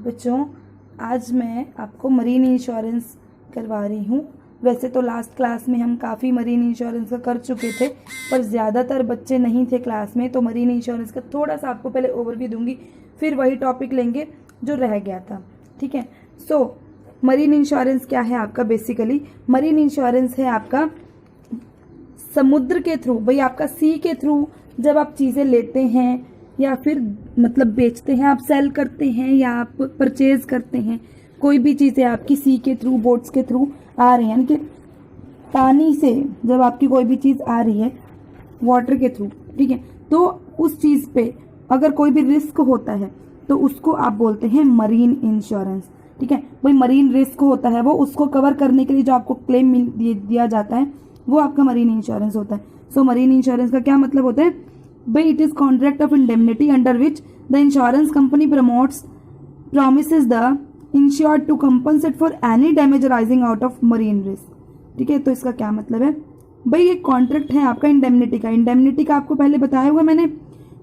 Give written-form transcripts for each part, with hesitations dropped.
बच्चों, आज मैं आपको मरीन इंश्योरेंस करवा रही हूँ। वैसे तो लास्ट क्लास में हम काफ़ी मरीन इंश्योरेंस का कर चुके थे, पर ज़्यादातर बच्चे नहीं थे क्लास में, तो मरीन इंश्योरेंस का थोड़ा सा आपको पहले ओवरव्यू दूंगी, फिर वही टॉपिक लेंगे जो रह गया था। ठीक है। सो मरीन इंश्योरेंस क्या है आपका? बेसिकली मरीन इंश्योरेंस है आपका समुद्र के थ्रू, भाई आपका सी के थ्रू जब आप चीज़ें लेते हैं या फिर मतलब बेचते हैं, आप सेल करते हैं या आप परचेज करते हैं, कोई भी चीज़ें आपकी सी के थ्रू, बोट्स के थ्रू आ रही हैं, यानी कि पानी से जब आपकी कोई भी चीज़ आ रही है वाटर के थ्रू, ठीक है, तो उस चीज़ पे अगर कोई भी रिस्क होता है तो उसको आप बोलते हैं मरीन इंश्योरेंस। ठीक है, भाई मरीन रिस्क होता है वो, उसको कवर करने के लिए जो आपको क्लेम दिया जाता है वो आपका मरीन इंश्योरेंस होता है। सो मरीन इंश्योरेंस का क्या मतलब होता है? भाई it is contract of indemnity under which the insurance company promises the insured to compensate for any damage arising out of marine risk। ठीक है, तो इसका क्या मतलब है? भाई ये कॉन्ट्रैक्ट है आपका इंडेमनिटी का। इंडेमनिटी का आपको पहले बताया हुआ मैंने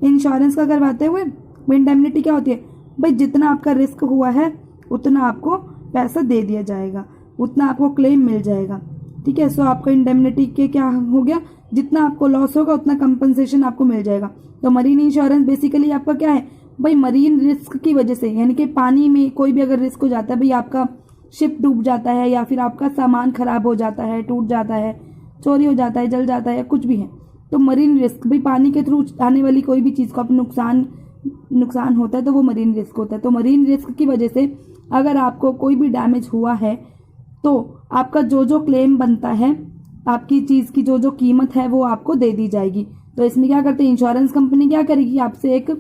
इंश्योरेंस का करवाते हुए। भाई इंडेमनिटी क्या होती है? भाई जितना आपका रिस्क हुआ है उतना आपको पैसा दे दिया जाएगा, उतना आपको क्लेम मिल जाएगा। ठीक है, सो आपका इंडेमनिटी के क्या हो गया? जितना आपको लॉस होगा उतना कंपनसेशन आपको मिल जाएगा। तो मरीन इंश्योरेंस बेसिकली आपका क्या है? भाई मरीन रिस्क की वजह से, यानी कि पानी में कोई भी अगर रिस्क हो जाता है, भाई आपका शिप डूब जाता है या फिर आपका सामान खराब हो जाता है, टूट जाता है, चोरी हो जाता है, जल जाता है या कुछ भी है, तो मरीन रिस्क, भाई पानी के थ्रू आने वाली कोई भी चीज़ को आप नुकसान होता है तो वो मरीन रिस्क होता है। तो मरीन रिस्क की वजह से अगर आपको कोई भी डैमेज हुआ है तो आपका जो क्लेम बनता है, आपकी चीज़ की जो कीमत है वो आपको दे दी जाएगी। तो इसमें क्या करते हैं, इंश्योरेंस कंपनी क्या करेगी, आपसे एक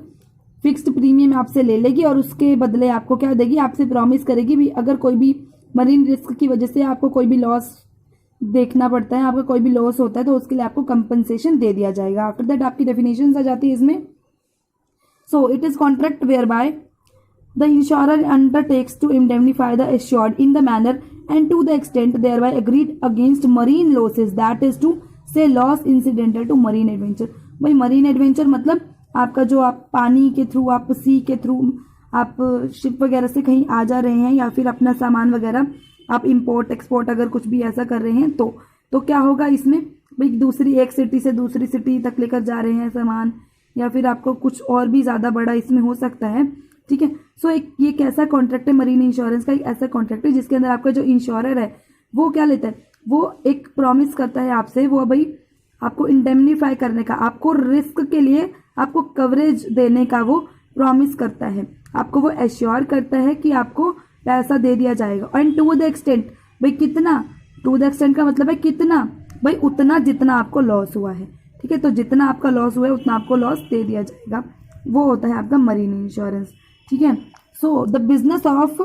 फिक्स्ड प्रीमियम आपसे ले लेगी और उसके बदले आपको क्या देगी, आपसे प्रॉमिस करेगी भी अगर कोई भी मरीन रिस्क की वजह से आपको कोई भी लॉस देखना पड़ता है, आपका कोई भी लॉस होता है, तो उसके लिए आपको कंपनसेशन दे दिया जाएगा। आफ्टर दैट आपकी डेफिनेशन आ जाती है इसमें। So it is contract whereby the insurer undertakes to indemnify the assured in the manner and to the extent thereby agreed against marine losses, that is to say loss incidental to marine adventure। भाई marine adventure मतलब आपका जो आप पानी के through, आप सी के through, आप शिप वगैरह से कहीं आ जा रहे हैं या फिर अपना सामान वगैरह आप इंपोर्ट एक्सपोर्ट अगर कुछ भी ऐसा कर रहे हैं तो क्या होगा इसमें? भाई दूसरी एक सिटी से दूसरी सिटी तक लेकर जा रहे हैं सामान, या फिर आपको कुछ और भी ज़्यादा बड़ा इसमें हो सकता है। ठीक है, सो एक ये कैसा कॉन्ट्रैक्ट है? मरीन इंश्योरेंस का एक ऐसा कॉन्ट्रैक्ट है जिसके अंदर आपका जो इंश्योरर है वो क्या लेता है, वो एक प्रॉमिस करता है आपसे, वो भाई आपको इंडेमनिफाई करने का, आपको रिस्क के लिए आपको कवरेज देने का वो प्रॉमिस करता है, आपको वो एश्योर करता है कि आपको पैसा दे दिया जाएगा। एंड टू द एक्सटेंट, भाई कितना? टू द एक्सटेंट का मतलब है कितना? भाई उतना जितना आपको लॉस हुआ है। ठीक है, तो जितना आपका लॉस हुआ है उतना आपको लॉस दे दिया जाएगा, वो होता है आपका मरीन इंश्योरेंस। ठीक है, so the business of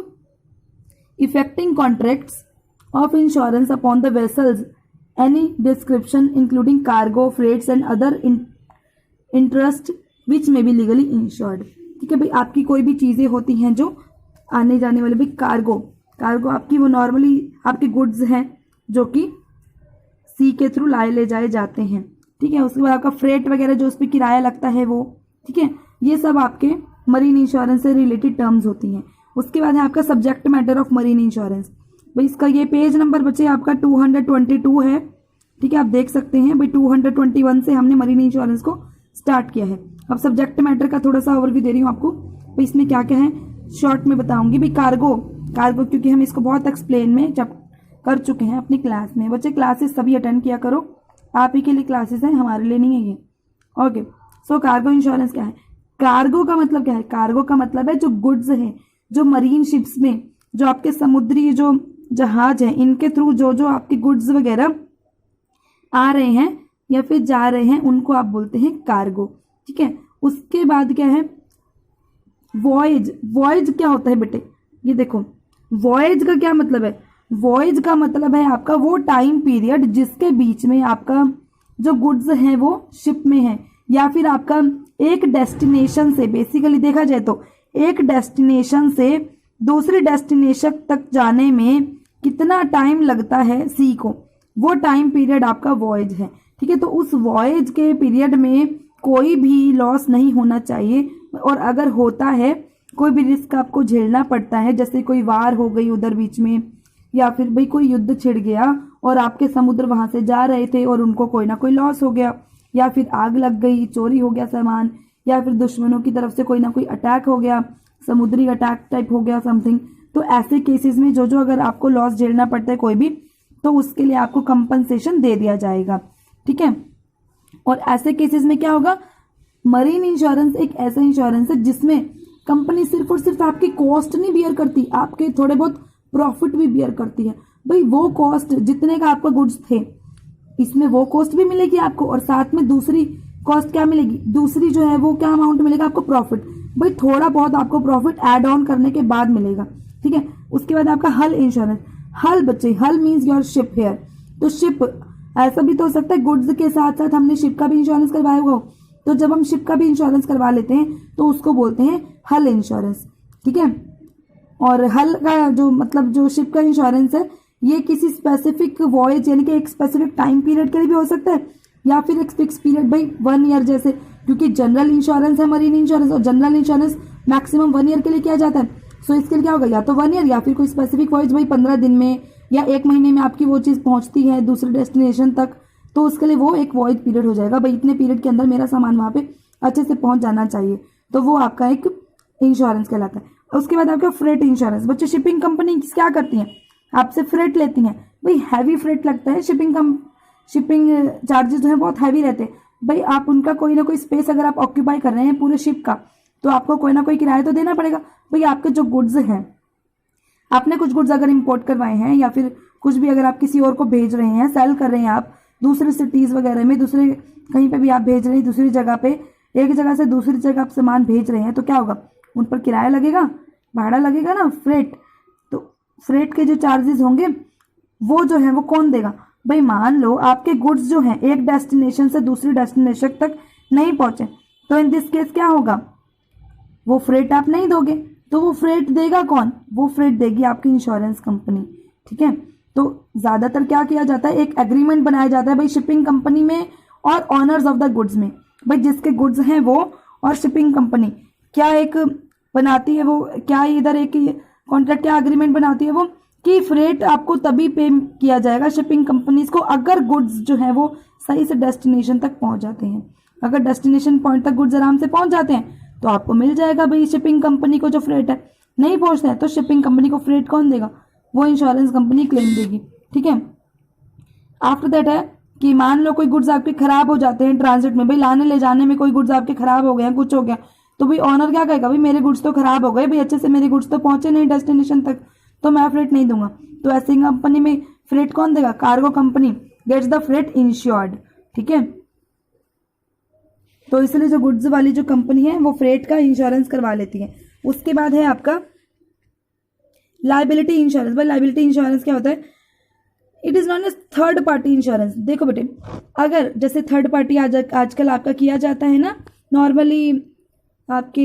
effecting contracts of insurance upon the vessels any description including cargo, freights and other interest which may be legally insured. ठीक है, भाई आपकी कोई भी चीज़ें होती हैं जो आने जाने वाले, भाई कार्गो आपकी वो नॉर्मली आपके गुड्स हैं जो कि सी के थ्रू ले जाए जाते हैं। ठीक है, उसके बाद आपका फ्रेट वगैरह जो उस पर किराया लगता है वो, ठीक है, ये सब आपके मरीन इंश्योरेंस से रिलेटेड टर्म्स होती हैं। उसके बाद है आपका subject matter of marine insurance. भाई इसका ये पेज नंबर बच्चे आपका 222 है। ठीक है, आप देख सकते हैं भाई 221 से हमने मरीन इंश्योरेंस को स्टार्ट किया है। अब सब्जेक्ट मैटर का थोड़ा सा ओवरव्यू दे रही हूँ आपको। भाई इसमें क्या क्या है शॉर्ट में बताऊंगी। भाई कार्गो क्योंकि हम इसको बहुत एक्सप्लेन में जब कर चुके हैं अपनी क्लास में। बच्चे क्लासेस सभी अटेंड किया करो, आप ही के लिए क्लासेस हैं, हमारे लिए नहीं है ये। ओके, सो कार्गो इंश्योरेंस क्या है? कार्गो का मतलब क्या है? कार्गो का मतलब है जो गुड्स हैं, जो मरीन शिप्स में, जो आपके समुद्री जो जहाज हैं, इनके थ्रू जो आपके गुड्स वगैरह आ रहे हैं या फिर जा रहे हैं, उनको आप बोलते हैं कार्गो। ठीक है, उसके बाद क्या है? वॉयज क्या होता है बेटे? ये देखो, वॉयज का क्या मतलब है? वॉयज का मतलब है आपका वो टाइम पीरियड जिसके बीच में आपका जो गुड्स हैं वो शिप में है, या फिर आपका एक डेस्टिनेशन से, बेसिकली देखा जाए तो एक डेस्टिनेशन से दूसरी डेस्टिनेशन तक जाने में कितना टाइम लगता है सी को, वो टाइम पीरियड आपका वॉयज है। ठीक है, तो उस वॉयज के पीरियड में कोई भी लॉस नहीं होना चाहिए, और अगर होता है कोई भी रिस्क आपको झेलना पड़ता है, जैसे कोई वार हो गई उधर बीच में, या फिर भाई कोई युद्ध छिड़ गया और आपके समुद्र वहां से जा रहे थे और उनको कोई ना कोई लॉस हो गया, या फिर आग लग गई, चोरी हो गया सामान, या फिर दुश्मनों की तरफ से कोई ना कोई अटैक हो गया, समुद्री अटैक टाइप हो गया समथिंग। तो ऐसे केसेस में जो अगर आपको लॉस झेलना पड़ता है कोई भी, तो उसके लिए आपको कंपनसेशन दे दिया जाएगा, ठीक है। और ऐसे केसेस में क्या होगा, मरीन इंश्योरेंस एक ऐसा इंश्योरेंस है जिसमें कंपनी सिर्फ और सिर्फ आपकी कॉस्ट नहीं बियर करती, आपके थोड़े बहुत प्रॉफिट भी बियर करती है। भाई वो कॉस्ट जितने का आपका गुड्स थे, इसमें वो कॉस्ट भी मिलेगी आपको, और साथ में दूसरी कॉस्ट क्या मिलेगी, दूसरी जो है वो क्या अमाउंट मिलेगा आपको, प्रॉफिट। भाई थोड़ा बहुत आपको प्रॉफिट ऐड ऑन करने के बाद मिलेगा, ठीक है। उसके बाद आपका हल इंश्योरेंस। हल बच्चे, हल मीन्स योर शिप हेयर। तो शिप, ऐसा भी तो हो सकता है गुड्स के साथ साथ हमने शिप का भी इंश्योरेंस करवाया हो, तो जब हम शिप का भी इंश्योरेंस करवा लेते हैं तो उसको बोलते हैं हल इंश्योरेंस, ठीक है। और हल का जो मतलब जो शिप का इंश्योरेंस है, ये किसी स्पेसिफिक वॉयज यानी कि एक स्पेसिफिक टाइम पीरियड के लिए भी हो सकता है, या फिर एक फिक्स पीरियड, भाई 1 ईयर जैसे, क्योंकि जनरल इंश्योरेंस है मरीन इंश्योरेंस, और जनरल इंश्योरेंस मैक्सिमम 1 ईयर के लिए किया जाता है। सो इसके लिए क्या होगा, या तो 1 ईयर या फिर कोई स्पेसिफिक वॉयज, भाई 15 दिन में या 1 महीने में आपकी वो चीज़ पहुंचती है दूसरे डेस्टिनेशन तक, तो उसके लिए वो एक वॉयज पीरियड हो जाएगा, भाई इतने पीरियड के अंदर मेरा सामान वहाँ पे अच्छे से पहुंच जाना चाहिए, तो वो आपका एक इंश्योरेंस कहलाता है। उसके बाद आपका फ्रेट इंश्योरेंस। बच्चे शिपिंग कंपनी क्या करती हैं, आपसे फ्रेट लेती हैं, भाई हैवी फ्रेट लगता है, शिपिंग चार्जेस जो है बहुत हैवी रहते हैं। भाई आप उनका कोई ना कोई स्पेस अगर आप ऑक्यूपाई कर रहे हैं पूरे शिप का, तो आपको कोई ना कोई किराया तो देना पड़ेगा। भाई आपके जो गुड्स हैं, आपने कुछ गुड्स अगर इंपोर्ट करवाए हैं, या फिर कुछ भी अगर आप किसी और को भेज रहे हैं, सेल कर रहे हैं आप दूसरे सिटीज़ वगैरह में, दूसरे कहीं पे भी आप भेज रहे हैं, दूसरी जगह पे, एक जगह से दूसरी जगह आप सामान भेज रहे हैं, तो क्या होगा, उन पर किराया लगेगा, भाड़ा लगेगा ना, फ्रेट। तो फ्रेट के जो चार्जेस होंगे वो जो है वो कौन देगा, भाई मान लो आपके गुड्स जो हैं एक डेस्टिनेशन से दूसरी डेस्टिनेशन तक नहीं पहुंचे, तो इन दिस केस क्या होगा, वो फ्रेट आप नहीं दोगे, तो वो फ्रेट देगा कौन, वो फ्रेट देगी आपकी इंश्योरेंस कंपनी, ठीक है। तो ज्यादातर क्या किया जाता है, एक एग्रीमेंट बनाया जाता है भाई शिपिंग कंपनी में और ऑनर्स ऑफ द गुड्स में, भाई जिसके गुड्स हैं वो और शिपिंग कंपनी क्या एक बनाती है, वो क्या इधर एक कॉन्ट्रैक्ट क्या एग्रीमेंट बनाती है वो, कि फ्रेट आपको तभी पे किया जाएगा शिपिंग कंपनीज को अगर गुड्स जो है वो सही से डेस्टिनेशन तक पहुंच जाते हैं। अगर डेस्टिनेशन पॉइंट तक गुड्स आराम से पहुंच जाते हैं तो आपको मिल जाएगा भाई शिपिंग कंपनी को जो फ्रेट है। नहीं पहुंचता है तो शिपिंग कंपनी को फ्रेट कौन देगा, वो इंश्योरेंस कंपनी क्लेम देगी, ठीक है। आफ्टर दैट है कि मान लो कोई गुड्स आपके खराब हो जाते हैं ट्रांजिट में, भाई लाने ले जाने में कोई गुड्स आपके खराब हो गए हैं, कुछ हो गया, तो भाई ऑनर क्या कहेगा, भाई मेरे गुड्स तो खराब हो गए, भाई अच्छे से मेरे गुड्स तो पहुंचे नहीं डेस्टिनेशन तक, तो मैं फ्रेट नहीं दूंगा। तो ऐसी कंपनी में फ्रेट कौन देगा, cargo company gets the freight insured, ठीक है। तो इसलिए जो गुड्स वाली जो कंपनी है वो फ्रेट का इंश्योरेंस करवा लेती है। उसके बाद है आपका लाइबिलिटी इंश्योरेंस। भाई लाइबिलिटी इंश्योरेंस क्या होता है, it is known as third party insurance. देखो बेटे, अगर जैसे थर्ड पार्टी आजकल आपका किया जाता है ना, नॉर्मली आपके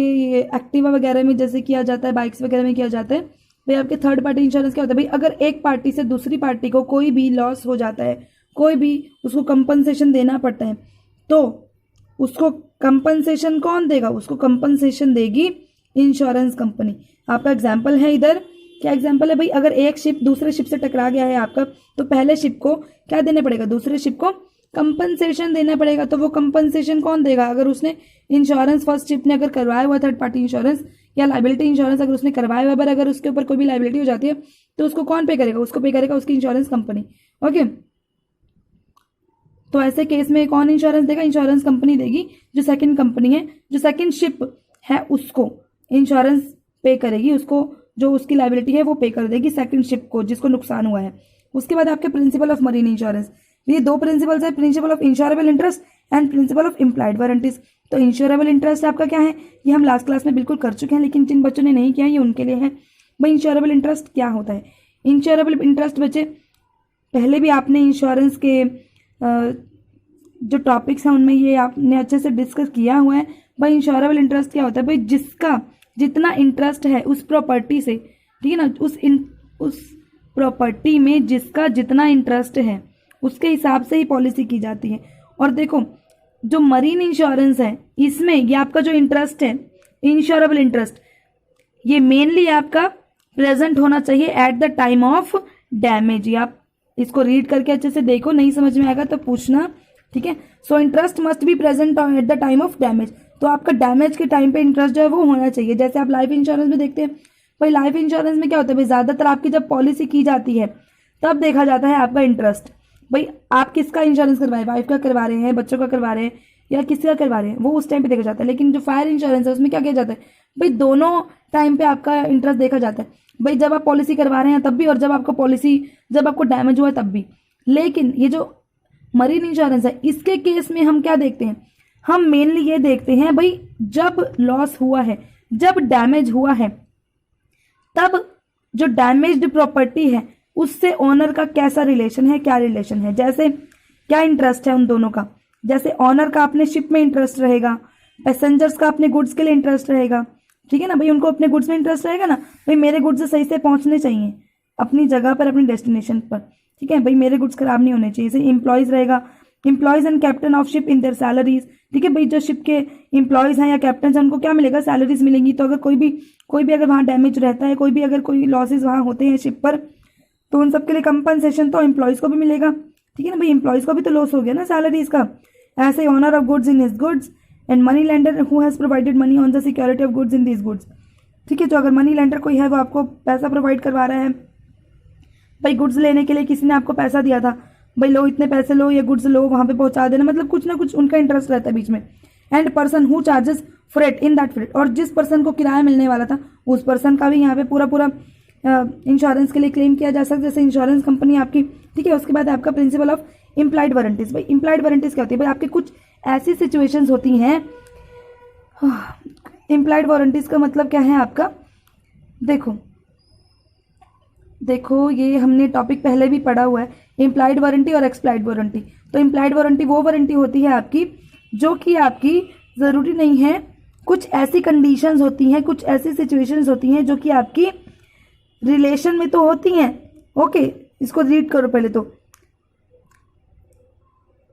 एक्टिवा वगैरह में जैसे किया जाता है, बाइक्स वगैरह में किया जाता है, भाई आपके थर्ड पार्टी इंश्योरेंस क्या होता है, भाई अगर एक पार्टी से दूसरी पार्टी को कोई भी लॉस हो जाता है, कोई भी उसको कंपनसेशन देना पड़ता है, तो उसको कंपनसेशन कौन देगा, उसको कंपनसेशन देगी इंश्योरेंस कंपनी। आपका एग्जाम्पल है इधर, क्या एग्जाम्पल है भाई, अगर एक शिप दूसरे शिप से टकरा गया है आपका, तो पहले शिप को क्या देना पड़ेगा, दूसरे शिप को कंपनसेशन देना पड़ेगा। तो वो कंपनसेशन कौन देगा, अगर उसने इंश्योरेंस फर्स्ट शिप ने अगर करवाया हुआ थर्ड पार्टी इंश्योरेंस या लाइबिलिटी इंश्योरेंस अगर उसने करवाया हुआ, अगर उसके ऊपर कोई भी लाइबिलिटी हो जाती है तो उसको कौन पे करेगा, उसको पे करेगा उसकी इंश्योरेंस कंपनी, ओके। तो ऐसे केस में कौन इंश्योरेंस देगा, इंश्योरेंस कंपनी देगी। जो सेकंड कंपनी है, जो सेकंड शिप है उसको इंश्योरेंस पे करेगी, उसको जो उसकी लाइबिलिटी है वो पे कर देगी सेकंड शिप को जिसको नुकसान हुआ है। उसके बाद आपके प्रिंसिपल ऑफ मरीन इंश्योरेंस, ये दो प्रिंसिपल्स है, principle of insurable interest and principle of implied warranties. तो इंश्योरेबल इंटरेस्ट आपका क्या है, ये हम लास्ट क्लास में बिल्कुल कर चुके हैं, लेकिन जिन बच्चों ने नहीं किया ये उनके लिए है। भाई इंश्योरेबल इंटरेस्ट क्या होता है, इंश्योरेबल इंटरेस्ट बच्चे पहले भी आपने इंश्योरेंस के जो टॉपिक्स हैं उनमें ये आपने अच्छे से डिस्कस किया हुआ है। भाई इंश्योरेबल इंटरेस्ट क्या होता है, भाई जिसका जितना इंटरेस्ट है उस प्रॉपर्टी से, ठीक है ना, उस प्रॉपर्टी में जिसका जितना इंटरेस्ट है उसके हिसाब से ही पॉलिसी की जाती है। और देखो जो मरीन इंश्योरेंस है इसमें ये आपका जो इंटरेस्ट है इंश्योरेबल इंटरेस्ट, ये मेनली आपका प्रेजेंट होना चाहिए eight the time of damage. ये आप इसको रीड करके अच्छे से देखो, नहीं समझ में आएगा तो पूछना, ठीक है। So interest must be present at the time of damage. तो आपका डैमेज के टाइम पे इंटरेस्ट जो है वो होना चाहिए। जैसे आप लाइफ इंश्योरेंस में देखते हैं, भाई लाइफ इंश्योरेंस में क्या होता है, भाई ज्यादातर आपकी जब पॉलिसी की जाती है तब देखा जाता है आपका इंटरेस्ट। भाई आप किसका इंश्योरेंस करवाए, वाइफ का करवा रहे हैं, बच्चों का करवा रहे हैं या किसी का करवा रहे हैं, वो उस टाइम पे देखा जाता है। लेकिन जो फायर इंश्योरेंस है उसमें क्या किया जाता है, भाई दोनों टाइम पे आपका इंटरेस्ट देखा जाता है। भाई जब आप पॉलिसी करवा रहे हैं तब भी, और जब आपको डैमेज हुआ है तब भी। लेकिन ये जो मरीन इंश्योरेंस है इसके केस में हम क्या देखते हैं, हम मेनली ये देखते हैं भाई जब लॉस हुआ है, जब डैमेज हुआ है, तब जो डैमेज्ड प्रॉपर्टी है उससे ओनर का कैसा रिलेशन है, क्या रिलेशन है, जैसे क्या इंटरेस्ट है उन दोनों का। जैसे ओनर का अपने शिप में इंटरेस्ट रहेगा, पैसेंजर्स का अपने गुड्स के लिए इंटरेस्ट रहेगा, ठीक है ना भाई, उनको अपने गुड्स में इंटरेस्ट रहेगा ना, भाई मेरे गुड्स सही से पहुंचने चाहिए अपनी जगह पर, अपनी डेस्टिनेशन पर, ठीक है भाई, मेरे गुड्स खराब नहीं होने चाहिए। जैसे एम्प्लॉयज रहेगा, employees and captain of ship in their salaries, ठीक है भाई, जो शिप के एम्प्लॉयज हैं या कैप्टन हैं उनको क्या मिलेगा, सैलरीज मिलेंगी। तो अगर कोई भी अगर वहाँ डैमेज रहता है, अगर कोई लॉसेज वहाँ होते हैं शिप पर, तो उन सबके लिए कंपनसेशन तो एम्प्लॉयज को भी मिलेगा, ठीक है ना भाई, एम्प्लॉयज को भी तो लॉस हो गया ना सैलरीज का। ऐसे owner of goods in his goods and money lender who has provided money on the security of goods in this goods, ठीक है। जो अगर मनी लेंडर कोई है वो आपको पैसा प्रोवाइड करवा रहा है, भाई गुड्स लेने के लिए किसी ने आपको पैसा दिया था, भाई लो इतने पैसे लो, ये गुड्स लो, वहां पे पहुंचा देना, मतलब कुछ ना कुछ उनका इंटरेस्ट रहता है बीच में। And person who charges freight in that freight, और जिस पर्सन को किराया मिलने वाला था उस पर्सन का भी यहाँ पे पूरा इंश्योरेंस के लिए क्लेम किया जा सकता है, जैसे इंश्योरेंस कंपनी आपकी, ठीक है। उसके बाद आपका प्रिंसिपल ऑफ इम्प्लाइड वारंटीज। भाई इम्प्लाइड वारंटीज क्या होती है, भाई आपकी कुछ ऐसी सिचुएशंस होती हैं, इम्प्लाइड वारंटीज का मतलब क्या है आपका, देखो ये हमने टॉपिक पहले भी पढ़ा हुआ है, इम्प्लाइड वारंटी और एक्सप्लाइड वारंटी। तो इम्प्लाइड वारंटी वो वारंटी होती है आपकी जो कि आपकी ज़रूरी नहीं है, कुछ ऐसी कंडीशंस होती हैं, कुछ ऐसी सिचुएशंस होती हैं जो कि आपकी रिलेशन में तो होती हैं। ओके, इसको रीड करो पहले तो,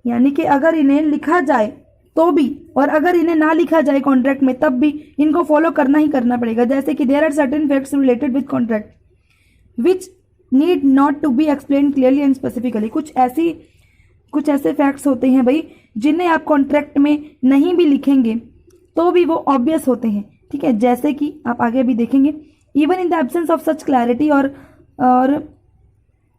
यानी कि अगर इन्हें लिखा जाए तो भी और अगर इन्हें ना लिखा जाए कॉन्ट्रैक्ट में तब भी इनको फॉलो करना ही करना पड़ेगा। जैसे कि there are certain facts related with contract which need not to be explain clearly and specifically. कुछ ऐसे फैक्ट्स होते हैं भाई जिन्हें आप कॉन्ट्रैक्ट में नहीं भी लिखेंगे तो भी वो ऑब्वियस होते हैं, ठीक है। जैसे कि आप आगे भी देखेंगे, even in the absence of such clarity और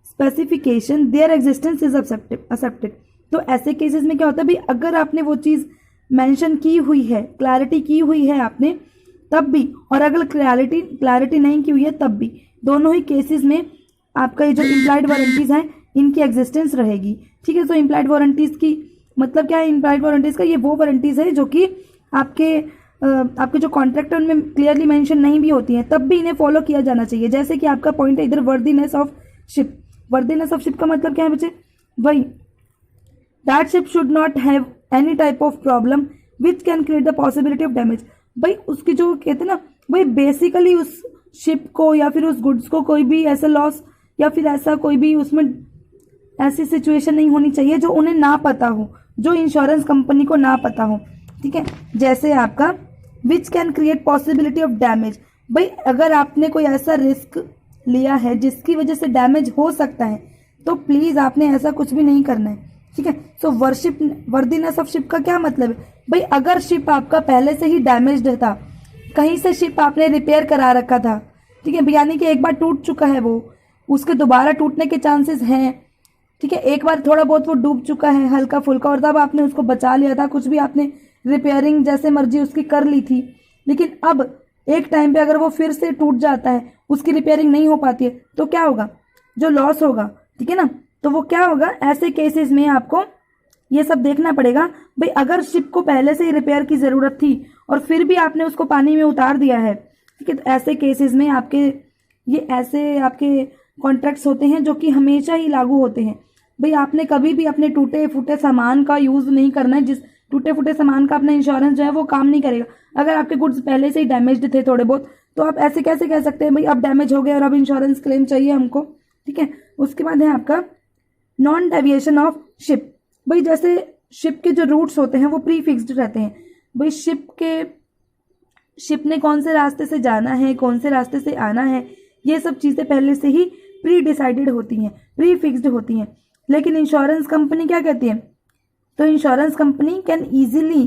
specification their existence is accepted. तो ऐसे केसेस में क्या होता है भाई, अगर आपने वो चीज़ मेंशन की हुई है, क्लैरिटी की हुई है आपने तब भी, और अगर क्लैरिटी नहीं की हुई है तब भी, दोनों ही केसेस में आपका ये जो इम्प्लाइड वारंटीज हैं इनकी एग्जिस्टेंस रहेगी, ठीक है। तो इम्प्लाइड वारंटीज की मतलब क्या है, इम्प्लाइड वारंटीज का ये वो वारंटीज है जो कि आपके जो कॉन्ट्रैक्ट है उनमें क्लियरली मेंशन नहीं भी होती हैं, तब भी इन्हें फॉलो किया जाना चाहिए। जैसे कि आपका पॉइंट है इधर worthiness of ship. Worthiness of ship का मतलब क्या है बच्चे, भाई that ship should not have any type of problem which can create the possibility of damage. भाई उसकी जो कहते हैं ना, भाई बेसिकली उस शिप को या फिर उस गुड्स को कोई भी ऐसा लॉस या फिर ऐसा कोई भी उसमें ऐसी सिचुएशन नहीं होनी चाहिए जो उन्हें ना पता हो, जो इंश्योरेंस कंपनी को ना पता हो, ठीक है। जैसे आपका which can create possibility of damage, भाई अगर आपने कोई ऐसा रिस्क लिया है जिसकी वजह से डैमेज हो सकता है तो प्लीज़ आपने ऐसा कुछ भी नहीं करना है, ठीक है। सो वर्दीनेस ऑफ शिप का क्या मतलब है, भाई अगर शिप आपका पहले से ही डैमेज्ड था, कहीं से शिप आपने रिपेयर करा रखा था, ठीक है, यानी कि एक बार टूट चुका है वो, उसके दोबारा टूटने के चांसेस हैं, ठीक है। एक बार थोड़ा बहुत वो डूब चुका है हल्का फुल्का और तब आपने उसको बचा लिया था, कुछ भी आपने रिपेयरिंग जैसे मर्जी उसकी कर ली थी, लेकिन अब एक टाइम पे अगर वो फिर से टूट जाता है, उसकी रिपेयरिंग नहीं हो पाती है, तो क्या होगा, जो लॉस होगा, ठीक है ना। तो वो क्या होगा, ऐसे केसेस में आपको ये सब देखना पड़ेगा। भाई अगर शिप को पहले से ही रिपेयर की ज़रूरत थी और फिर भी आपने उसको पानी में उतार दिया है, ठीक है, तो ऐसे केसेस में आपके कॉन्ट्रैक्ट्स होते हैं जो कि हमेशा ही लागू होते हैं। भाई आपने कभी भी अपने टूटे फूटे सामान का यूज़ नहीं करना है, जिस टूटे फूटे सामान का अपना इंश्योरेंस जो है वो काम नहीं करेगा। अगर आपके गुड्स पहले से ही डैमेज्ड थे थोड़े बहुत, तो आप ऐसे कैसे कह सकते हैं भाई अब डैमेज हो गए और अब इंश्योरेंस क्लेम चाहिए हमको, ठीक है। उसके बाद है आपका नॉन डेविएशन ऑफ शिप। भाई जैसे शिप के जो रूट्स होते हैं वो प्री फिक्स्ड रहते हैं। भाई शिप के शिप ने कौन से रास्ते से जाना है, कौन से रास्ते से आना है, ये सब चीज़ें पहले से ही प्री डिसाइडेड होती हैं, प्री फिक्स्ड होती हैं। लेकिन इंश्योरेंस कंपनी क्या कहती है, तो insurance company can easily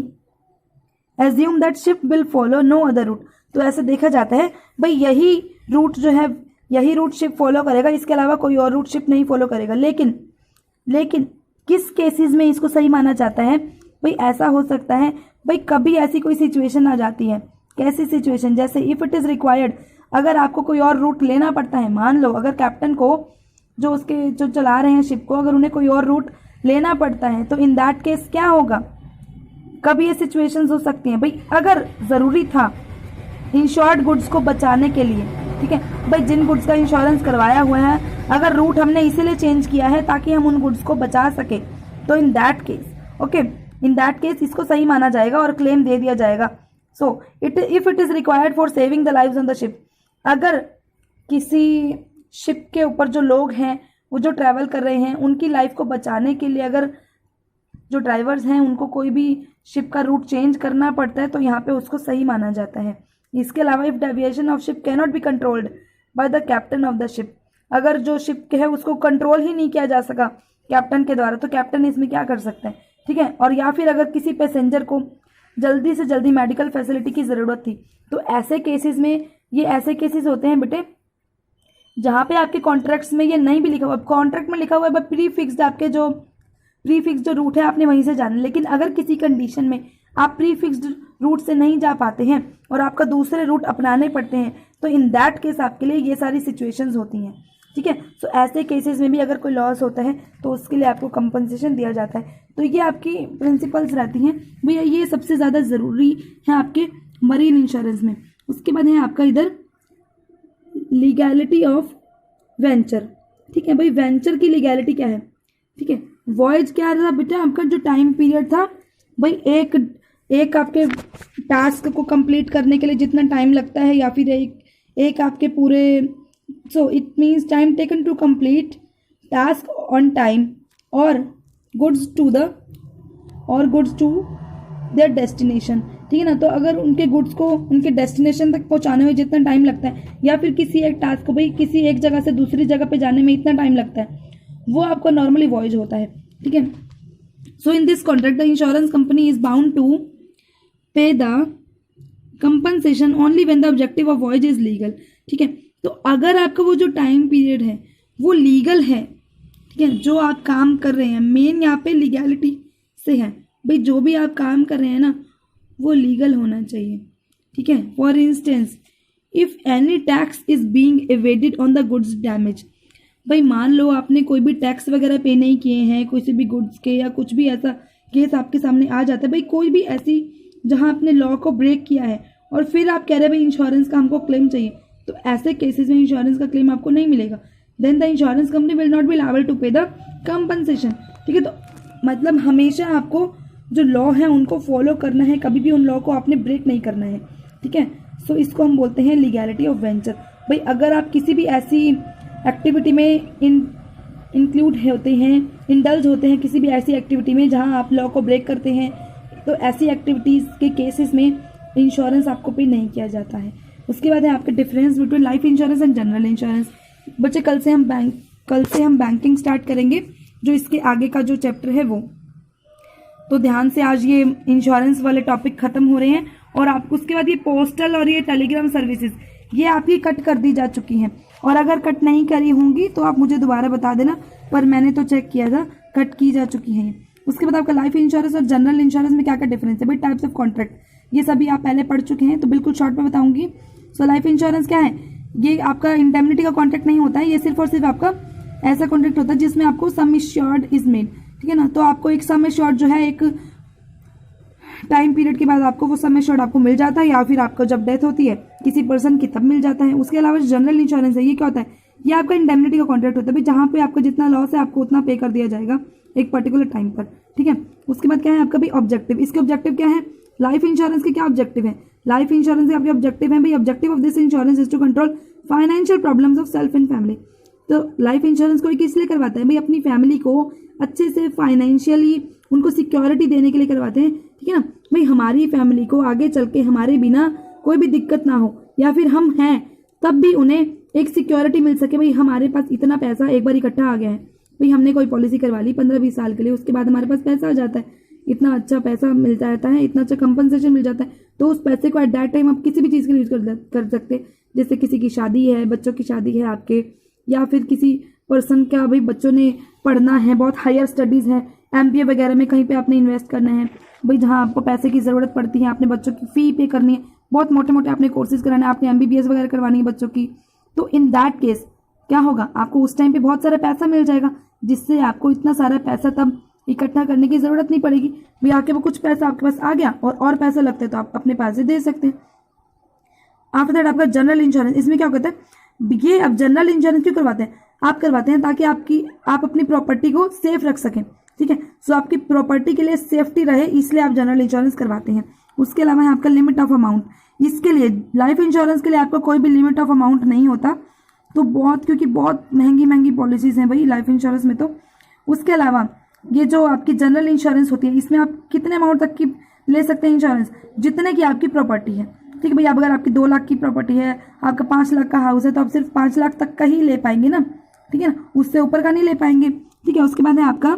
assume that ship will follow no other route. तो ऐसे देखा जाता है भाई यही रूट जो है, यही रूट शिप फॉलो करेगा, इसके अलावा कोई और रूट शिप नहीं फॉलो करेगा। लेकिन किस केसेस में इसको सही माना जाता है, भाई ऐसा हो सकता है भाई कभी ऐसी कोई सिचुएशन आ जाती है, कैसी सिचुएशन, जैसे इफ़ इट इज़ रिक्वायर्ड, अगर आपको कोई और रूट लेना पड़ता है, मान लो अगर कैप्टन को जो चला रहे हैं शिप को, अगर उन्हें कोई और रूट लेना पड़ता है, तो इन दैट केस क्या होगा, कभी ये सिचुएशंस हो सकती हैं भाई अगर ज़रूरी था इंश्योर्ड गुड्स को बचाने के लिए, ठीक है भाई, जिन गुड्स का इंश्योरेंस करवाया हुआ है, अगर रूट हमने इसीलिए चेंज किया है ताकि हम उन गुड्स को बचा सके, तो in that case okay, in that case इसको सही माना जाएगा और क्लेम दे दिया जाएगा। So if it is required for saving the lives on the ship, अगर किसी शिप के ऊपर जो लोग हैं, वो जो ट्रैवल कर रहे हैं, उनकी लाइफ को बचाने के लिए अगर जो ड्राइवर्स हैं उनको कोई भी शिप का रूट चेंज करना पड़ता है, तो यहाँ पे उसको सही माना जाता है। इसके अलावा if deviation of ship can not be controlled by the captain of the ship, अगर जो शिप के है उसको कंट्रोल ही नहीं किया जा सका कैप्टन के द्वारा, तो कैप्टन इसमें क्या कर सकते हैं, ठीक है। और या फिर अगर किसी पैसेंजर को जल्दी से जल्दी मेडिकल फैसिलिटी की ज़रूरत थी, तो ऐसे केसेस में, ये ऐसे केसेस होते हैं बेटे जहाँ पे आपके कॉन्ट्रैक्ट्स में ये नहीं भी लिखा हुआ, कॉन्ट्रैक्ट में लिखा हुआ है प्री फिक्स्ड, आपके जो प्री फिक्स्ड जो रूट है आपने वहीं से जाना, लेकिन अगर किसी कंडीशन में आप प्री फिक्स्ड रूट से नहीं जा पाते हैं और आपका दूसरे रूट अपनाने पड़ते हैं, तो इन दैट केस आपके लिए ये सारी सिचुएशंस होती हैं, ठीक है। सो ऐसे केसेस में भी अगर कोई लॉस होता है तो उसके लिए आपको कंपनसेशन दिया जाता है। तो ये आपकी प्रिंसिपल्स रहती हैं भैया, ये सबसे ज़्यादा ज़रूरी है आपके मरीन इंश्योरेंस में। उसके बाद है आपका इधर लीगैलिटी ऑफ वेंचर, ठीक है भाई, वेंचर की लीगैलिटी क्या है, ठीक है। वॉयज क्या था बेटा, आपका जो टाइम पीरियड था भाई, एक आपके टास्क को कंप्लीट करने के लिए जितना टाइम लगता है, या फिर एक आपके पूरे, so it means time taken to complete task on time और गुड्स टू देयर डेस्टिनेशन, ठीक है ना। तो अगर उनके गुड्स को उनके डेस्टिनेशन तक पहुंचाने में जितना टाइम लगता है, या फिर किसी एक टास्क को भाई किसी एक जगह से दूसरी जगह पे जाने में इतना टाइम लगता है, वो आपका नॉर्मली वॉयज होता है, ठीक है। So in this contract the insurance company is bound to pay the compensation only when the objective of voyage is legal, ठीक है। तो अगर आपका वो जो टाइम पीरियड है वो लीगल है, ठीक है, जो आप काम कर रहे हैं, मेन यहाँ पे लीगैलिटी से है भाई, जो भी आप काम कर रहे हैं ना वो लीगल होना चाहिए, ठीक है। For instance if any tax is being evaded on the goods damage, भाई मान लो आपने कोई भी टैक्स वगैरह पे नहीं किए हैं किसी भी गुड्स के, या कुछ भी ऐसा केस आपके सामने आ जाता है भाई, कोई भी ऐसी जहां आपने लॉ को ब्रेक किया है और फिर आप कह रहे हैं भाई इंश्योरेंस का हमको क्लेम चाहिए, तो ऐसे केसेस में इंश्योरेंस का क्लेम आपको नहीं मिलेगा। Then the insurance company will not be liable to pay the compensation, ठीक है। तो मतलब हमेशा आपको जो लॉ है उनको फॉलो करना है, कभी भी उन लॉ को आपने ब्रेक नहीं करना है, ठीक है। सो इसको हम बोलते हैं लीगैलिटी ऑफ वेंचर। भाई अगर आप किसी भी ऐसी एक्टिविटी में इंक्लूड होते हैं, इंडल्ज होते हैं किसी भी ऐसी एक्टिविटी में जहां आप लॉ को ब्रेक करते हैं, तो ऐसी एक्टिविटीज़ के केसेस में इंश्योरेंस आपको पे नहीं किया जाता है। उसके बाद है आपके difference between life insurance and general insurance. बच्चे कल से हम बैंकिंग स्टार्ट करेंगे, जो इसके आगे का जो चैप्टर है वो, तो ध्यान से आज ये इंश्योरेंस वाले टॉपिक खत्म हो रहे हैं। और आपको उसके बाद ये पोस्टल और ये टेलीग्राम सर्विसेज ये आपकी कट कर दी जा चुकी हैं, और अगर कट नहीं करी होंगी तो आप मुझे दोबारा बता देना, पर मैंने तो चेक किया था कट की जा चुकी हैं। उसके बाद आपका लाइफ इंश्योरेंस और जनरल इंश्योरेंस में क्या क्या डिफरेंस है भाई, टाइप्स ऑफ कॉन्ट्रैक्ट, ये सभी आप पहले पढ़ चुके हैं, तो बिल्कुल शॉर्ट में बताऊंगी। सो लाइफ इंश्योरेंस क्या है, ये आपका इंडेमनिटी का कॉन्ट्रैक्ट नहीं होता है, ये सिर्फ और सिर्फ आपका ऐसा कॉन्ट्रैक्ट होता है जिसमें आपको सम एश्योर्ड इज मेड, ठीक है ना। तो आपको एक सम एश्योर्ड जो है एक टाइम पीरियड के बाद आपको वो सम एश्योर्ड आपको मिल जाता है, या फिर आपको जब डेथ होती है किसी पर्सन की तब मिल जाता है। उसके अलावा जनरल इंश्योरेंस है, ये क्या होता है, ये आपका इंडेमनिटी का कॉन्ट्रैक्ट होता है, जहाँ पे आपका जितना लॉस है आपको उतना पे कर दिया जाएगा एक पर्टिकुलर टाइम पर, ठीक है। उसके बाद क्या है आपका भाई ऑब्जेक्टिव, इसके ऑब्जेक्टिव क्या है, लाइफ इंश्योरेंस के क्या ऑब्जेक्टिव है, लाइफ इंश्योरेंस के आपके ऑब्जेक्टिव है भाई, objective of this insurance is to control financial problems of self and family. तो लाइफ इंश्योरेंस कोई किस लिए करवाता है भाई, अपनी फैमिली को अच्छे से फाइनेंशियली उनको सिक्योरिटी देने के लिए करवाते हैं, ठीक है ना। भाई हमारी फैमिली को आगे चल के हमारे बिना कोई भी दिक्कत ना हो, या फिर हम हैं तब भी उन्हें एक सिक्योरिटी मिल सके, भाई हमारे पास इतना पैसा एक बार इकट्ठा आ गया है, भाई हमने कोई पॉलिसी करवा ली 15-20 साल के लिए, उसके बाद हमारे पास पैसा आ जाता है, इतना अच्छा पैसा मिल जाता है, इतना अच्छा कंपनसेशन मिल जाता है, तो उस पैसे को एट दैट टाइम आप किसी भी चीज़ के लिए यूज़ कर सकते हैं। जैसे किसी की शादी है, बच्चों की शादी है आपके, या फिर किसी पर्सन का भाई बच्चों ने पढ़ना है, बहुत हायर स्टडीज़ है, MBA वगैरह में कहीं पे आपने इन्वेस्ट करना है, भाई जहाँ आपको पैसे की ज़रूरत पड़ती है, आपने बच्चों की फ़ी पे करनी है, बहुत मोटे मोटे आपने कोर्सेज कराना है, आपने MBBS वगैरह करवानी है बच्चों की, तो इन दैट केस क्या होगा, आपको उस टाइम पे बहुत सारा पैसा मिल जाएगा, जिससे आपको इतना सारा पैसा तब इकट्ठा करने की ज़रूरत नहीं पड़ेगी, भाई आके वो कुछ पैसा आपके पास आ गया और पैसा लगता है तो आप अपने पैसे दे सकते हैं। आफ्टर दैट आपका जनरल इंश्योरेंस, इसमें क्या होता है, ये अब जनरल इंश्योरेंस क्यों करवाते हैं, आप करवाते हैं ताकि आप अपनी प्रॉपर्टी को सेफ रख सकें, ठीक है। सो आपकी प्रॉपर्टी के लिए सेफ्टी रहे, इसलिए आप जनरल इंश्योरेंस करवाते हैं। उसके अलावा है आपका लिमिट ऑफ अमाउंट, इसके लिए लाइफ इंश्योरेंस के लिए आपका कोई भी लिमिट ऑफ अमाउंट नहीं होता, तो क्योंकि बहुत महंगी पॉलिसीज हैं भाई लाइफ इंश्योरेंस में। तो उसके अलावा ये जो आपकी जनरल इंश्योरेंस होती है, इसमें आप कितने अमाउंट तक की ले सकते हैं इंश्योरेंस, जितने की आपकी प्रॉपर्टी है, ठीक है भाई। अब अगर आपकी 2 लाख की प्रॉपर्टी है, आपका 5 लाख का हाउस है, तो आप सिर्फ 5 लाख तक का ही ले पाएंगे ना, ठीक है ना, उससे ऊपर का नहीं ले पाएंगे, ठीक है। उसके बाद है आपका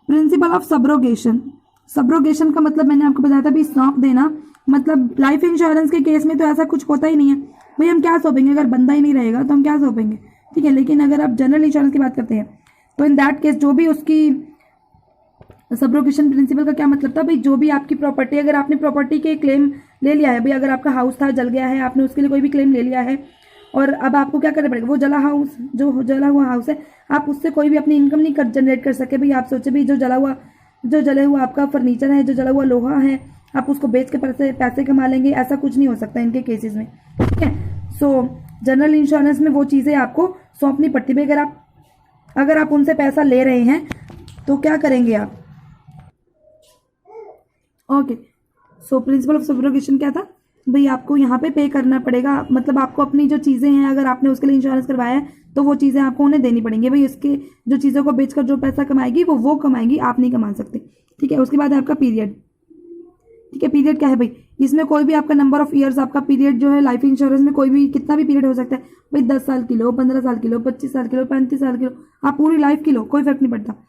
प्रिंसिपल ऑफ सब्रोगेशन। सब्रोगेशन का मतलब मैंने आपको बताया था भाई सौंप देना, मतलब लाइफ इंश्योरेंस के केस में तो ऐसा कुछ होता ही नहीं है भाई, हम क्या सौंपेंगे, अगर बंदा ही नहीं रहेगा तो हम क्या सौंपेंगे, ठीक है। लेकिन अगर आप जनरल इंश्योरेंस की बात करते हैं तो इन दैट केस जो भी उसकी सब्रोगेशन प्रिंसिपल का क्या मतलब था भाई, जो भी आपकी प्रॉपर्टी, अगर आपने प्रॉपर्टी के क्लेम ले लिया है भाई, अगर आपका हाउस था जल गया है, आपने उसके लिए कोई भी क्लेम ले लिया है, और अब आपको क्या करना पड़ेगा, वो जला हुआ हाउस है, आप उससे कोई भी अपनी इनकम नहीं जनरेट कर सके भाई। आप सोचे भाई जो जला हुआ आपका फर्नीचर है, जो जला हुआ लोहा है, आप उसको बेच के पैसे कमा लेंगे, ऐसा कुछ नहीं हो सकता इनके केसेस में, ठीक है। सो जनरल इंश्योरेंस में वो चीज़ें आपको सौंपनी पड़ती है। अगर आप उनसे पैसा ले रहे हैं तो क्या करेंगे आप, okay. So principle of subrogation क्या था भाई, आपको यहाँ पे करना पड़ेगा, मतलब आपको अपनी जो चीज़ें हैं, अगर आपने उसके लिए इंश्योरेंस करवाया है तो वो चीज़ें आपको उन्हें देनी पड़ेंगी भाई, उसके जो चीज़ों को बेचकर जो पैसा कमाएगी वो कमाएगी, आप नहीं कमा सकते, ठीक है। उसके बाद है आपका पीरियड, ठीक है। पीरियड क्या है भाई, इसमें कोई भी आपका नंबर ऑफ ईयर्स, आपका पीरियड जो है लाइफ इंश्योरेंस में कोई भी कितना भी पीरियड हो सकता है भाई, 10 साल की लो, 15 साल की लो, 25 साल की लो, 35 साल की लो, आप पूरी लाइफ की लो, कोई फर्क नहीं पड़ता।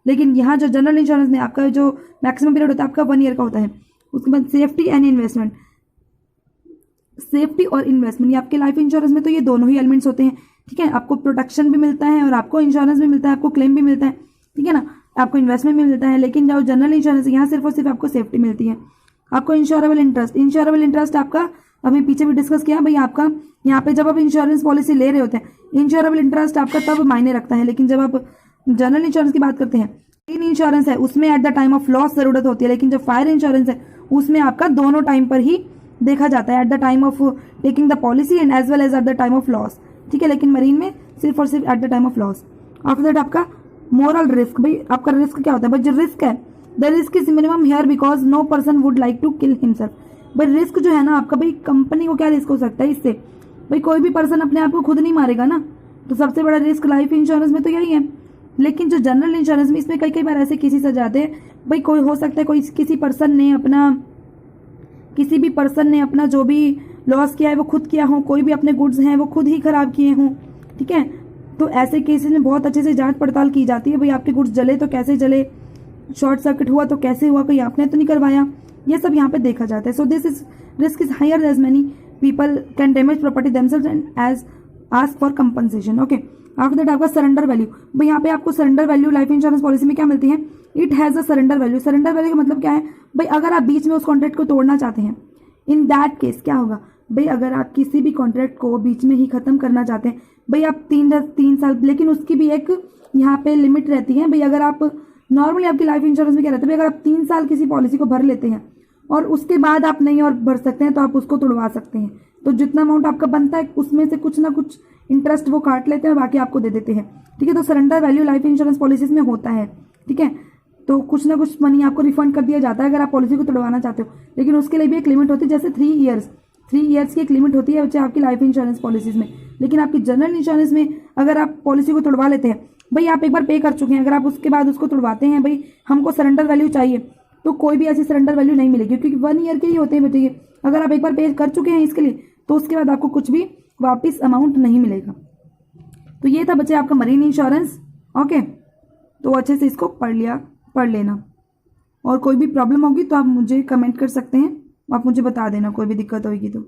लेकिन यहाँ जो जनरल इंश्योरेंस में आपका जो मैक्सिमम पीरियड होता है आपका 1 ईयर का होता है। उसके बाद सेफ्टी एंड इन्वेस्टमेंट, सेफ्टी और इन्वेस्टमेंट, ये आपके लाइफ इंश्योरेंस में तो ये दोनों ही एलिमेंट्स होते हैं, ठीक है। आपको प्रोटेक्शन भी मिलता है और आपको इंश्योरेंस भी मिलता है, आपको क्लेम भी मिलता है, ठीक है ना, आपको इन्वेस्टमेंट भी मिलता है। लेकिन जो जनरल इंश्योरेंस है यहाँ सिर्फ और सिर्फ आपको सेफ्टी मिलती है। आपको इंश्योरेबल इंटरेस्ट आपका अभी पीछे भी डिस्कस किया भाई, आपका यहाँ पे जब आप इंश्योरेंस पॉलिसी ले रहे होते हैं, इंश्योरेबल इंटरेस्ट आपका तब मायने रखता है। लेकिन जब आप जनरल इंश्योरेंस की बात करते हैं, इन इंश्योरेंस है उसमें eight the time of loss जरूरत होती है, लेकिन जो फायर इंश्योरेंस है उसमें आपका दोनों टाइम पर ही देखा जाता है, at the time of taking the policy and as well as at the time of loss, ठीक है। लेकिन मरीन में सिर्फ और सिर्फ at the time of loss. After that आपका मोरल रिस्क, भाई आपका रिस्क क्या होता है, भाई जो रिस्क है, the risk is minimum here because no person would like to kill himself. भाई रिस्क जो है ना आपका, भाई कंपनी को क्या रिस्क हो सकता है इससे, भाई कोई भी पर्सन अपने आप को खुद नहीं मारेगा ना, तो सबसे बड़ा रिस्क लाइफ इंश्योरेंस में तो यही है। लेकिन जो जनरल इंश्योरेंस में, इसमें कई बार ऐसे केसेस आ जाते हैं भाई, कोई हो सकता है कोई किसी भी पर्सन ने अपना जो भी लॉस किया है वो खुद किया हो, कोई भी अपने गुड्स हैं वो खुद ही खराब किए हों, ठीक है। तो ऐसे केसेस में बहुत अच्छे से जांच पड़ताल की जाती है भाई, आपके गुड्स जले तो कैसे जले, शॉर्ट सर्किट हुआ तो कैसे हुआ, कोई आपने तो नहीं करवाया, ये सब यहाँ पे देखा जाता है। So this is risk is higher as many people can damage property themselves and as ask for compensation, okay. After that आपका सरेंडर वैल्यू, भाई यहाँ पे आपको surrender value life insurance policy में क्या मिलती है, it has a surrender value. Surrender value का मतलब क्या है भाई, अगर आप बीच में उस कॉन्ट्रैक्ट को तोड़ना चाहते हैं, इन दैट केस क्या होगा भाई, अगर आप किसी भी कॉन्ट्रैक्ट को बीच में ही खत्म करना चाहते हैं भाई, आप 3 साल, लेकिन उसकी भी एक यहाँ पे लिमिट रहती है भाई। अगर आप नॉर्मली आपकी लाइफ इंश्योरेंस में क्या रहता है भाई, अगर आप 3 साल किसी पॉलिसी को भर लेते हैं और उसके बाद आप नहीं और भर सकते हैं तो आप उसको तोड़वा सकते हैं, तो जितना अमाउंट आपका बनता है उसमें से कुछ ना कुछ इंटरेस्ट वो काट लेते हैं, बाकी आपको दे देते हैं, ठीक है। तो surrender value life insurance policies में होता है, ठीक है। तो कुछ ना कुछ मनी आपको रिफंड कर दिया जाता है अगर आप पॉलिसी को तोड़वाना चाहते हो, लेकिन उसके लिए भी एक लिमिट होती है, जैसे 3 ईयर्स की एक लिमिट होती है आपकी लाइफ इंश्योरेंस पॉलिसीज में। लेकिन आपकी जनरल इंश्योरेंस में अगर आप पॉलिसी को तोड़वा लेते हैं भाई, आप एक बार पे कर चुके हैं, अगर आप उसके बाद उसको तोड़वाते हैं भाई, हमको सरेंडर वैल्यू चाहिए, तो कोई भी ऐसी सरेंडर वैल्यू नहीं मिलेगी, क्योंकि 1 ईयर के ही होते हैं बेटे, अगर आप एक बार पे कर चुके हैं इसके लिए तो उसके बाद आपको कुछ भी वापस अमाउंट नहीं मिलेगा। तो ये था बच्चे आपका मरीन इंश्योरेंस। ओके, तो अच्छे से इसको पढ़ लेना। और कोई भी प्रॉब्लम होगी तो आप मुझे कमेंट कर सकते हैं, आप मुझे बता देना कोई भी दिक्कत होगी तो।